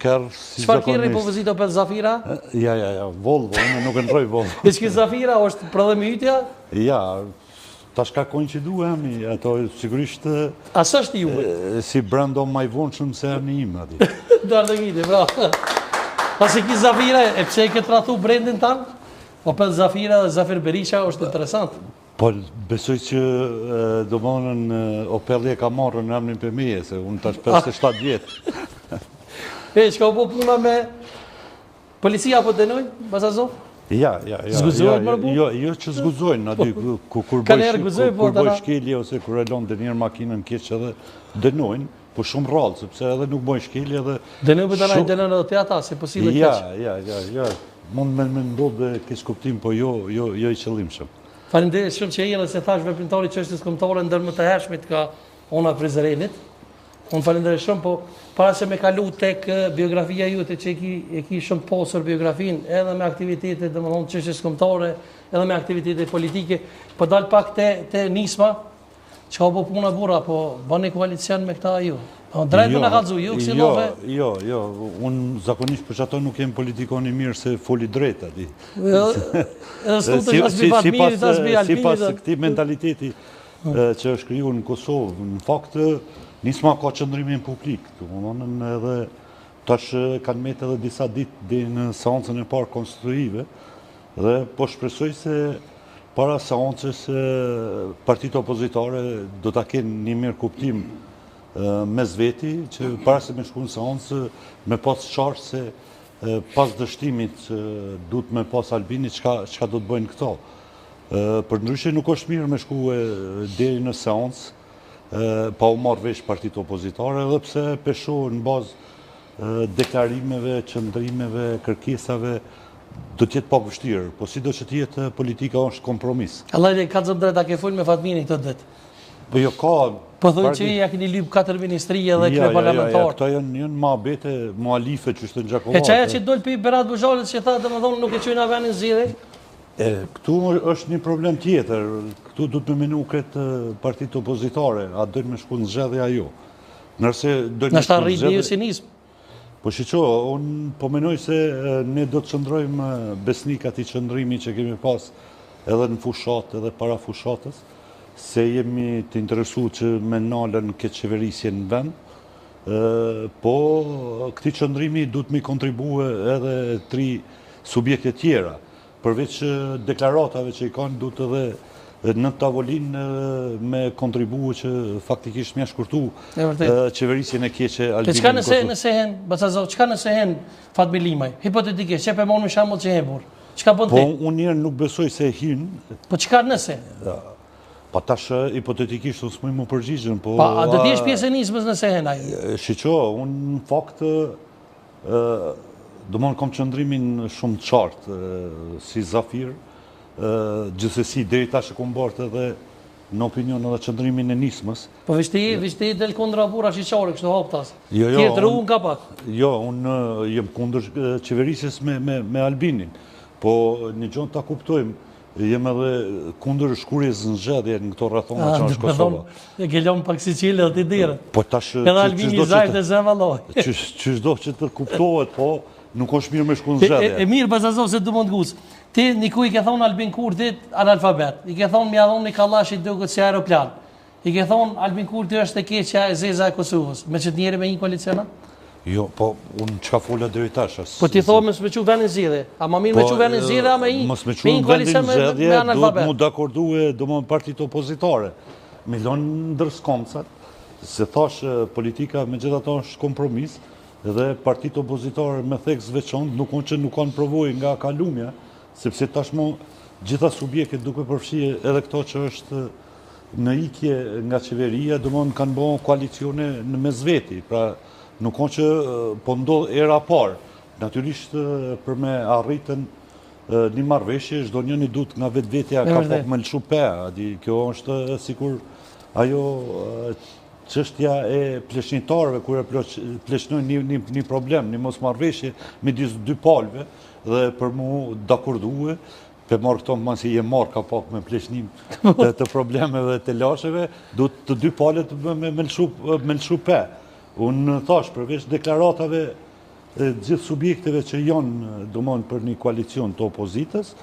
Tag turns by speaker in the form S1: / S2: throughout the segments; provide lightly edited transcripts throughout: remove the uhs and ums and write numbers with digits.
S1: kërë si
S2: Çfarë kërë po vëzit Opel Zafira?
S1: Ja, Volvo, unë nuk ndroj Volvo.
S2: E që Zafira është prodhemi ytja?
S1: Ja, ta shkakojnë që duhem, ato sigurisht...
S2: A së është juve?
S1: Si brando ma i vonë shumë se në imë, ati.
S2: Duar dhe mite, bravo. Pas e ki Zafira, e pse e këtë ratu brendin tanë? Opel Zafira dhe Zafir Berisha është interesant.
S1: Po, besoj që do mënën Opel e ka marrë në emrin për meje, se unë tash 57 vjetë.
S2: Që ka po puna me policia po dënojnë, Bazazo?
S1: Ja.
S2: Zguzohet më bu?
S1: Jo që zguzojnë, aty kur bëj shkelje ose kur e lonë dhe njerë makinën keq edhe dënojnë, po shumë rrallë, sepse edhe nuk bëjnë shkelje edhe...
S2: Dënojnë për dënojnë dënojnë edhe të ata, se po sile keq.
S1: Ja. Mund me ndodhë dhe keq kuptim, po jo i qëllimshëm.
S2: Faleminderit shumë që jeni se thash veprimtari çështjes kombëtare ndër më të hershmit ka Ona Prizrenit. Unë falenderoj shumë, po para se me kalu tek biografia jute që e ki shumë posër biografin, edhe me aktivitetet, domethënë çështjes kombëtare, edhe me aktivitetet politike, po dal pak te nisma, çka po puna burra, po bëni koalicion me këta ju. Drejtë na kallzu ju si nove.
S1: Jo, unë zakonisht për çato nuk jem politikon i mirë se foli drejt aty. Sipas këtij mentaliteti që është krijuar në Kosovë, në fakt nisma ka qëndrimin publik, domethënë edhe tash kanë metë edhe disa ditë deri në seancën e parë konstitutive dhe po shpresoj se para seancës partitë opozitare do ta kenë një mirë kuptim mes veti, që para se me shku në seancë me pas qartë se pas dështimit duhet me pas Albini çka do të bëjnë këto. Për ndryshe nuk është mirë me shku deri në seancë pa u marrë vesh partitë opozitare, edhe pse peshohen në bazë deklarimeve, qëndrimeve, kërkesave, do t'jetë pak vështirë, po si do që t'jetë politika është kompromis.
S2: Allah ka zëmë drejta ke full me Fatmini këtë ditë.
S1: Po jo ka...
S2: Po thënë që ja keni lyp 4 ministrije dhe kre parlamentarë.
S1: Ja, këta janë muhabete, muhalife që është në Gjakovatë.
S2: E qaja që dojnë për Berat Buxhallit që tha dhe më thonë nuk e qojnë avenin zhjede?
S1: Këtu është një problem tjetër. Këtu du të me menu këtë partitë opozitare, a dojnë me shku në zhjedhe a jo. Nërse dojnë me shku në zhjedhe...
S2: një sinism.
S1: Po shqo, unë po menoj se ne do të qëndrojmë besnik ati qëndrimi që kemi pas edhe në fushat edhe para fushatës, se jemi të interesu që me nalën këtë qeverisje në vend, po këti qëndrimi du të mi kontribue edhe 3 subjekte tjera. Përveç deklaratave që i kanë, du të edhe në tavolin me kontribu që faktikisht mja shkurtu qeverisjen e keqe Albini
S2: në Kosovë. Nëse hen, Bacazo, qka nëse hen Fatmi Limaj? Hipotetikisht, që pe monë më shamull që hen bur? Qka bënd
S1: te? Po unë njerë nuk besoj se hinë.
S2: Po qka nëse?
S1: Pa tash hipotetikisht unë s'muj më përgjigjën, po...
S2: Pa, a do t'jesh pjesë e nismës nëse hen ajo?
S1: Shqo, unë në fakt do mënë kom qëndrimin shumë të qartë si Zafir, gjithsesi deri tash e kom bartë edhe në opinion edhe qëndrimin e nismës.
S2: Po vishti del kundra bura shqyqare, kështu haptas.
S1: Tjetër
S2: unë ka pak.
S1: Jo, unë jem kundër qeverisjes me Albinin, po një gjonë ta kuptojmë, jem edhe kundër shkurjes në zxedje në këto rrethona që është Kosova.
S2: E ke lëmë pak Sicilë dhe t'i dire.
S1: Po tash...
S2: Edhe Albini zajt e zemaloj.
S1: Qështë do që të kuptohet, po nuk është mirë me shku në zxedje.
S2: E mirë, Bazazo, se du mund gusë. Ti një ku i ke thonë Albin Kurtit analfabet. I ke thonë mja thonë një kalashit duket si aeroplan. I ke thonë Albin Kurti është e keqja e zeza e Kosovës. Me që t'njeri me një koaliciona?
S1: Jo, po, unë qka fola deri tash.
S2: Po ti thonë mësë me që venin zhjede. A ma mirë me që venin zhjede, a me një koalicion me analfabet.
S1: Duhet mu dakordue, do më partit opozitare. Milon ndërskomcat, se thash politika me gjitha ta është kompromis, dhe partit opozitare me theks veçon, nuk onë që nuk kanë provoj nga kalumja, sepse tashmo gjitha subjeket duke përfshije edhe këto që është në ikje nga qeveria, do më kanë bo koalicione në mezveti, pra nuk onë që po ndodh era parë. Natyrisht për me arritën një marveshje, çdo njëri duhet nga vetvetja ka pak më lëshu pe, kjo është sikur ajo çështja e pleshnitarëve kur e pleshnojnë një problem, një mos marveshje midis dy palëve dhe për mu dakordue, pe marrë këto më si je marrë ka pak me pleshnim të problemeve të lasheve, duhet të dy palët me lëshu pe. Unë thash, përveç deklaratave gjithë subjekteve që janë për një koalicion të opozitës,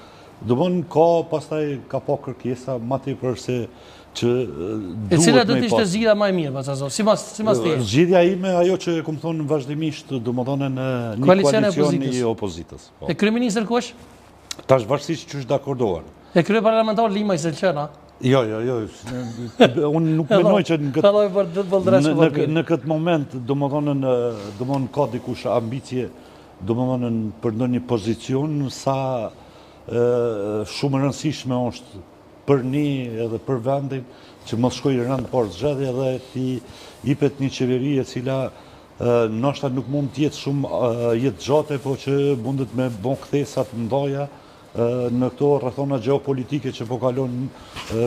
S1: pastaj ka po kërkesa ma tepër se që duhet me i pas.
S2: E cila do të ishte zgjidhja më e mirë, Baçazo? Sipas teje?
S1: Zgjidhja ime ajo që kam thonë vazhdimisht, në një koalicion i opozitës.
S2: E kryeministri kush?
S1: Tash varësisht që është dakordohen.
S2: E kryeparlamentar Limaj Selqena?
S1: Jo. Unë nuk menoj që në këtë moment, ka dikush ambicje, për ndonjë pozicion, sa shumë rëndësishme është për një edhe për vendin, që mos shkoj rënd por zgjedhje dhe ti jepet një qeveri e cila ndoshta nuk mund të jetë shumë jetë gjate, po që mundet me bon kthesa të mëdha në këto rrethona gjeopolitike që po kalon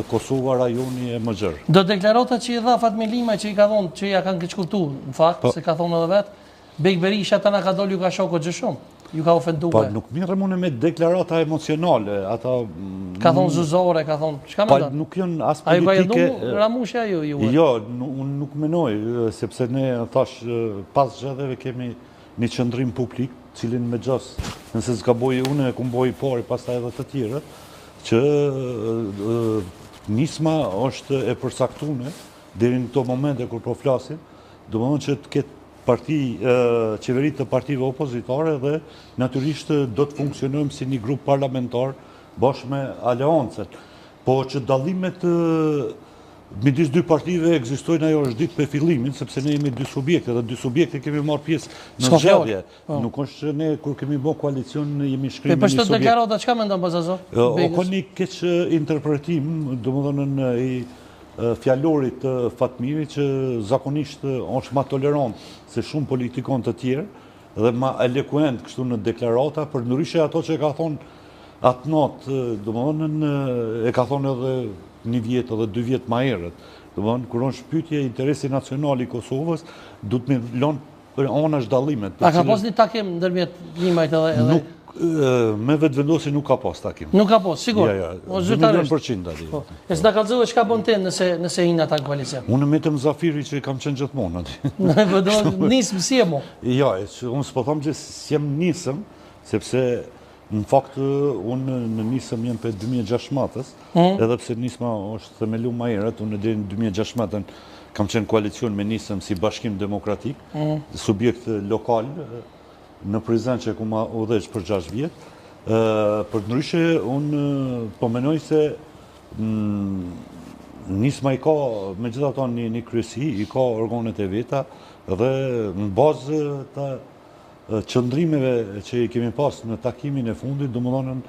S1: Kosova, rajoni e Mëxher.
S2: Do deklaratat që i dha Fatmir Limaj që i ka thonë, që ja kanë keqkuptuar, në fakt, se ka thonë edhe vetë, Bek Berisha tani ka dolu ju ka shoku gjë shumë. Ju ka ofenduar.
S1: Po nuk mirë unë me deklarata emocionale, ata
S2: ka thonë zuzore, ka thonë, çka më thon?
S1: Nuk janë as politike.
S2: Ai Ramushi ajo ju.
S1: Jo, unë nuk menoj, sepse ne thash pas zgjedhjeve kemi një qëndrim publik, cilin me gjos, nëse zgaboj unë, e kumboj pari, pastaj edhe të tjerët, që nisma është e përcaktuar deri në këto momente kur po flasim, domethënë që të ketë qeverit të partive opozitare dhe natyrisht do të funksionojmë si një grup parlamentar bashkë me aleancën. Po që dallimet midis dy partive ekzistojnë, ajo është ditë për fillimin, sepse ne jemi dy subjekte dhe dy subjekte kemi marrë pjesë në zgjedhje. Nuk është që ne kur kemi bërë koalicion jemi shkrim në një subjekt.
S2: Për çdo deklarata çka mendon Baçazo?
S1: O ka një keq interpretim, domethënë i fjalorit të Fatmirit që zakonisht është ma tolerant se shumë politikon të tjerë dhe ma eloquent kështu në deklarata, për ndryshe ato që e ka thonë atë natë, e ka thonë edhe një vjetë edhe 2 vjetë ma herët. Kur është pyetje interesi nacional i Kosovës, du të me lonë për anash dallimet.
S2: A ka pas një takim ndërmjet Limajt edhe?
S1: Me vetëvendosi nuk ka pas takim.
S2: Nuk ka pas, sigur.
S1: Ja, 2% ati.
S2: E s'na kalëzove çka bën ten nëse hinë ata në koalicion?
S1: Unë metëm Zafiri që i kam qenë gjithmonë ati.
S2: Nisëm si e mo?
S1: Ja, unë s'po thamë që s'jem nisëm, sepse në fakt unë në nisëm jem për 2016-ës, edhe pse nisma është themelu ma herët, unë deri në 2016-ën kam qenë koalicion me nisëm si Bashkim Demokratik, subjekt lokal, në Prizren që ku ma udhëheq për 6 vjetë. Për ndryshe, unë po menoj se nisma i ka, me gjitha ta një kryesi, i ka organet e veta, dhe në bazë të qëndrimeve që i kemi pas në takimin e fundit, domethënë